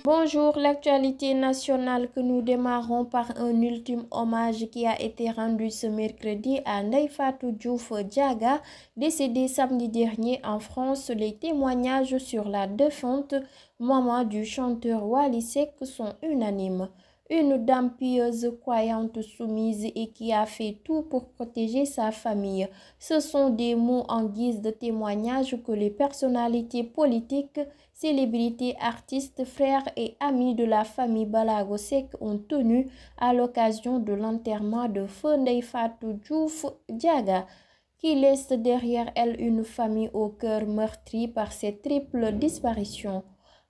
Bonjour, l'actualité nationale que nous démarrons par un ultime hommage qui a été rendu ce mercredi à Ndeye Fatou Diouf Diaga, décédée samedi dernier en France. Les témoignages sur la défunte maman du chanteur Wally Seck sont unanimes. Une dame pieuse, croyante, soumise et qui a fait tout pour protéger sa famille. Ce sont des mots en guise de témoignage que les personnalités politiques, célébrités, artistes, frères et amis de la famille Balago Seck ont tenus à l'occasion de l'enterrement de feu Ndeye Fatou Diouf Diaga, qui laisse derrière elle une famille au cœur meurtri par cette triple disparition.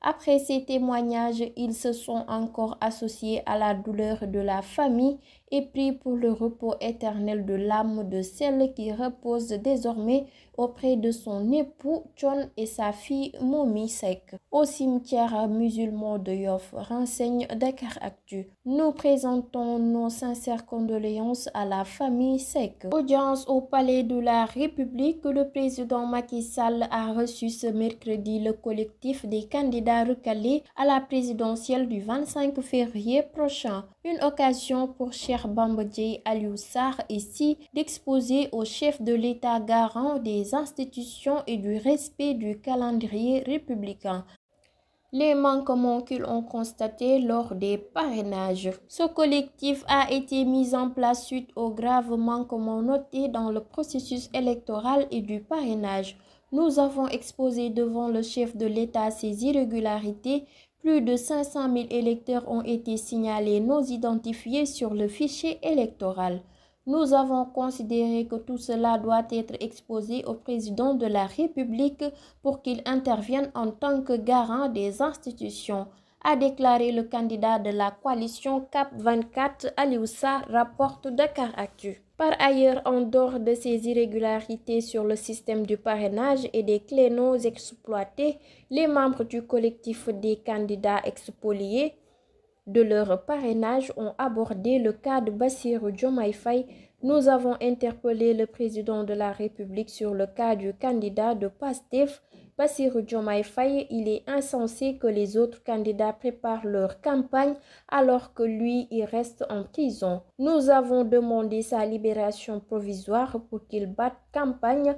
Après ces témoignages, ils se sont encore associés à la douleur de la famille et prient pour le repos éternel de l'âme de celle qui repose désormais auprès de son époux Thione et sa fille Momy Seck. Au cimetière musulman de Yoff, renseigne Dakaractu. Nous présentons nos sincères condoléances à la famille Seck. Audience au palais de la République, le président Macky Sall a reçu ce mercredi le collectif des candidats recalés à la présidentielle du 25 février prochain. Une occasion pour Cheikh Bamba Dièye Aliou Sarr ici d'exposer au chef de l'État garant des institutions et du respect du calendrier républicain les manquements qu'ils ont constatés lors des parrainages. Ce collectif a été mis en place suite aux graves manquements notés dans le processus électoral et du parrainage. Nous avons exposé devant le chef de l'État ces irrégularités. Plus de 500 000 électeurs ont été signalés non identifiés sur le fichier électoral. Nous avons considéré que tout cela doit être exposé au président de la République pour qu'il intervienne en tant que garant des institutions, a déclaré le candidat de la coalition CAP 24, Aliou Sarr, rapporte Dakaractu. Par ailleurs, en dehors de ces irrégularités sur le système du parrainage et des créneaux exploités, les membres du collectif des candidats expoliés de leur parrainage ont abordé le cas de Bassirou Diomaye Faye. Nous avons interpellé le président de la République sur le cas du candidat de PASTEF, Bassirou Diomaye Faye. Il est insensé que les autres candidats préparent leur campagne alors que lui, il reste en prison. Nous avons demandé sa libération provisoire pour qu'il batte campagne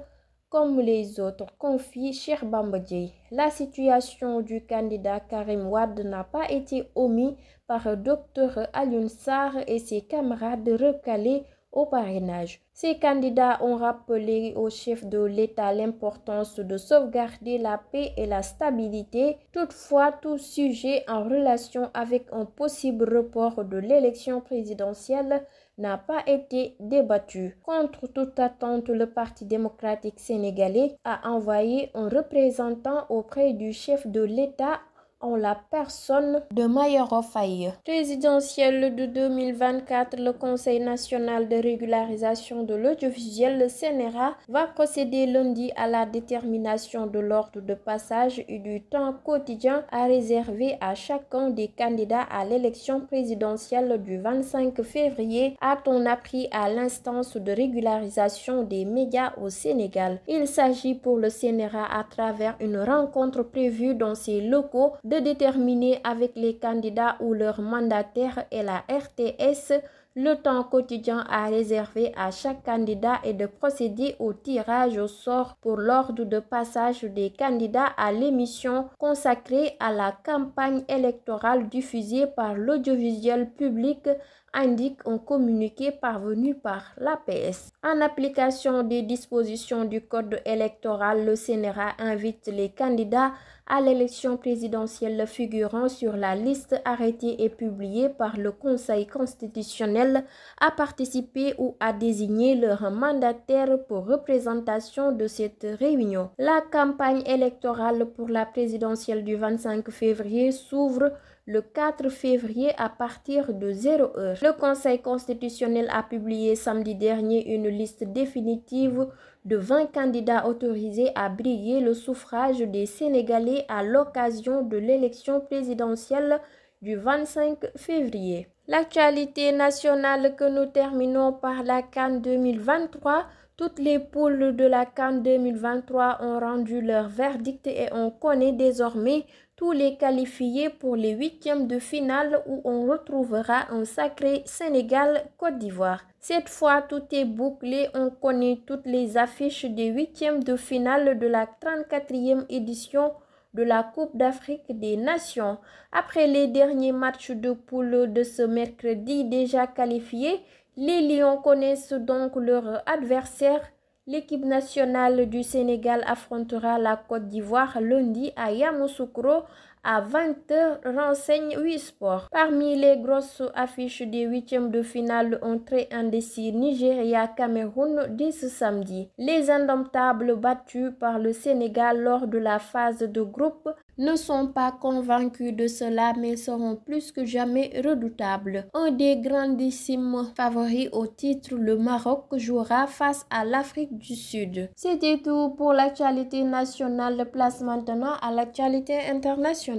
comme les autres, confie Cheikh Bamba Dièye. La situation du candidat Karim Wade n'a pas été omise par Dr Alioune Sarr et ses camarades recalés au parrainage. Ces candidats ont rappelé au chef de l'État l'importance de sauvegarder la paix et la stabilité. Toutefois, tout sujet en relation avec un possible report de l'élection présidentielle n'a pas été débattu. Contre toute attente, le Parti démocratique sénégalais a envoyé un représentant auprès du chef de l'État en la personne de Mayoro Faye. Présidentielle de 2024, le Conseil national de régularisation de l'audiovisuel, le CNRA, va procéder lundi à la détermination de l'ordre de passage et du temps quotidien à réserver à chacun des candidats à l'élection présidentielle du 25 février, a-t-on appris à l'instance de régularisation des médias au Sénégal. Il s'agit pour le CNRA à travers une rencontre prévue dans ses locaux de déterminer avec les candidats ou leurs mandataires et la RTS le temps quotidien à réserver à chaque candidat et de procéder au tirage au sort pour l'ordre de passage des candidats à l'émission consacrée à la campagne électorale diffusée par l'audiovisuel public, indique un communiqué parvenu par l'APS. En application des dispositions du code électoral, le CNRA invite les candidats à l'élection présidentielle figurant sur la liste arrêtée et publiée par le Conseil constitutionnel à participer ou à désigner leur mandataire pour représentation de cette réunion. La campagne électorale pour la présidentielle du 25 février s'ouvre le 4 février à partir de 0 heure. Le Conseil constitutionnel a publié samedi dernier une liste définitive de 20 candidats autorisés à briguer le suffrage des Sénégalais à l'occasion de l'élection présidentielle du 25 février. L'actualité nationale que nous terminons par la CAN 2023. Toutes les poules de la CAN 2023 ont rendu leur verdict et on connaît désormais tous les qualifiés pour les huitièmes de finale où on retrouvera un sacré Sénégal-Côte d'Ivoire. Cette fois, tout est bouclé, on connaît toutes les affiches des huitièmes de finale de la 34e édition de la Coupe d'Afrique des Nations. Après les derniers matchs de poule de ce mercredi déjà qualifiés, les Lions connaissent donc leur adversaire. L'équipe nationale du Sénégal affrontera la Côte d'Ivoire lundi à Yamoussoukro à 20h, renseigne 8 Sports. Parmi les grosses affiches des huitièmes de finale, un très indécis Nigeria-Cameroun dès ce samedi. Les indomptables battus par le Sénégal lors de la phase de groupe ne sont pas convaincus de cela mais seront plus que jamais redoutables. Un des grandissimes favoris au titre, le Maroc, jouera face à l'Afrique du Sud. C'était tout pour l'actualité nationale. Place maintenant à l'actualité internationale.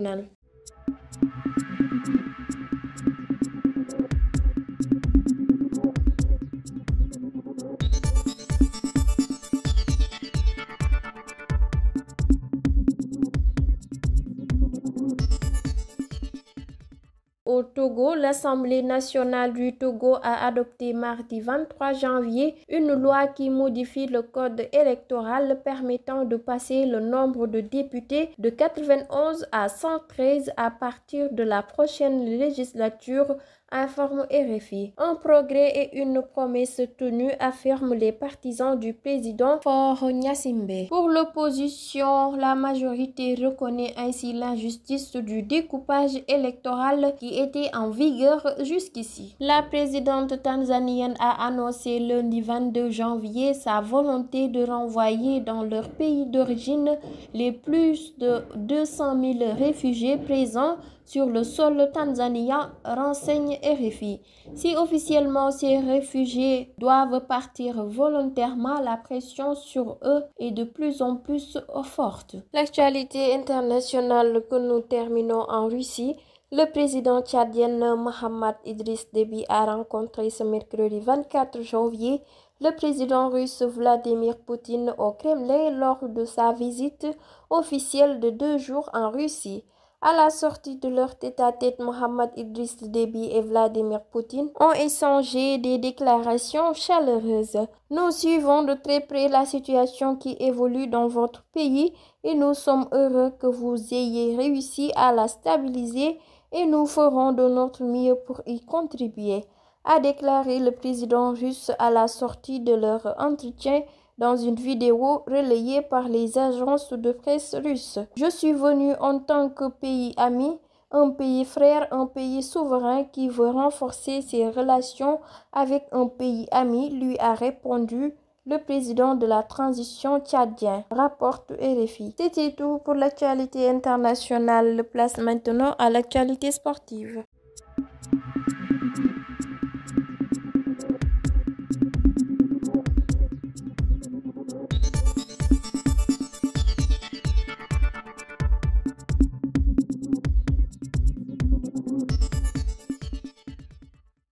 Au Togo, l'Assemblée nationale du Togo a adopté mardi 23 janvier une loi qui modifie le code électoral permettant de passer le nombre de députés de 91 à 113 à partir de la prochaine législature, informe RFI. Un progrès et une promesse tenue, affirment les partisans du président Faure Gnassingbé. Pour l'opposition, la majorité reconnaît ainsi l'injustice du découpage électoral qui était en vigueur jusqu'ici. La présidente tanzanienne a annoncé lundi 22 janvier sa volonté de renvoyer dans leur pays d'origine les plus de 200 000 réfugiés présents sur le sol tanzanien, renseigne RFI. Si officiellement ces réfugiés doivent partir volontairement, la pression sur eux est de plus en plus forte. L'actualité internationale que nous terminons en Russie. Le président tchadien Mohamed Idriss Déby a rencontré ce mercredi 24 janvier le président russe Vladimir Poutine au Kremlin lors de sa visite officielle de 2 jours en Russie. À la sortie de leur tête-à-tête, Mohamed Idriss Déby et Vladimir Poutine ont échangé des déclarations chaleureuses. Nous suivons de très près la situation qui évolue dans votre pays et nous sommes heureux que vous ayez réussi à la stabiliser et nous ferons de notre mieux pour y contribuer, a déclaré le président russe à la sortie de leur entretien dans une vidéo relayée par les agences de presse russes. Je suis venu en tant que pays ami, un pays frère, un pays souverain qui veut renforcer ses relations avec un pays ami, lui a répondu le président de la transition tchadien, rapporte RFI. C'était tout pour l'actualité internationale. Place maintenant à l'actualité sportive.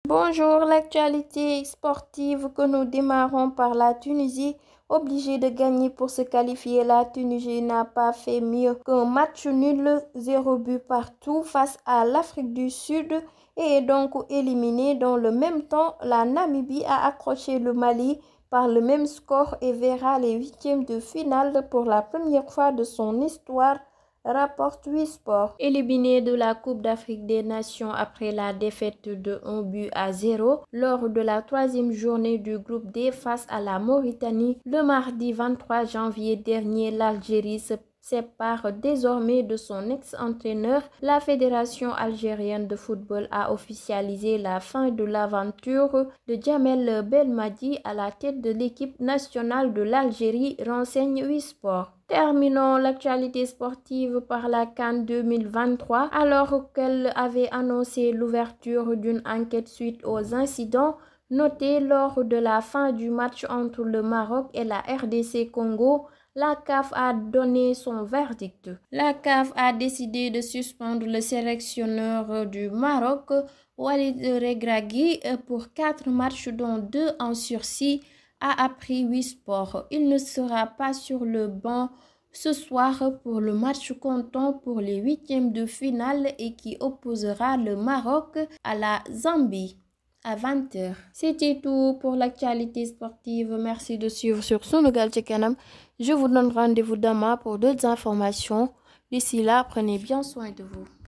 Bonjour, l'actualité sportive que nous démarrons par la Tunisie. Obligée de gagner pour se qualifier, la Tunisie n'a pas fait mieux qu'un match nul, 0 but partout face à l'Afrique du Sud et est donc éliminée. Dans le même temps, la Namibie a accroché le Mali par le même score et verra les huitièmes de finale pour la première fois de son histoire, rapporte 8 Sports. Éliminé de la Coupe d'Afrique des Nations après la défaite de 1-0 lors de la 3e journée du groupe D face à la Mauritanie, le mardi 23 janvier dernier, l'Algérie se sépare désormais de son ex-entraîneur. La Fédération algérienne de football a officialisé la fin de l'aventure de Djamel Belmadi à la tête de l'équipe nationale de l'Algérie, renseigne 8 Sports. Terminons l'actualité sportive par la CAN 2023 alors qu'elle avait annoncé l'ouverture d'une enquête suite aux incidents notés lors de la fin du match entre le Maroc et la RDC Congo. La CAF a donné son verdict. La CAF a décidé de suspendre le sélectionneur du Maroc, Walid Regragui, pour 4 matchs dont 2 en sursis, a appris 8 sports. Il ne sera pas sur le banc ce soir pour le match comptant pour les huitièmes de finale et qui opposera le Maroc à la Zambie à 20h. C'était tout pour l'actualité sportive. Merci de suivre sur Sunugal ci Kanam. Je vous donne rendez-vous demain pour d'autres informations. D'ici là, prenez bien soin de vous.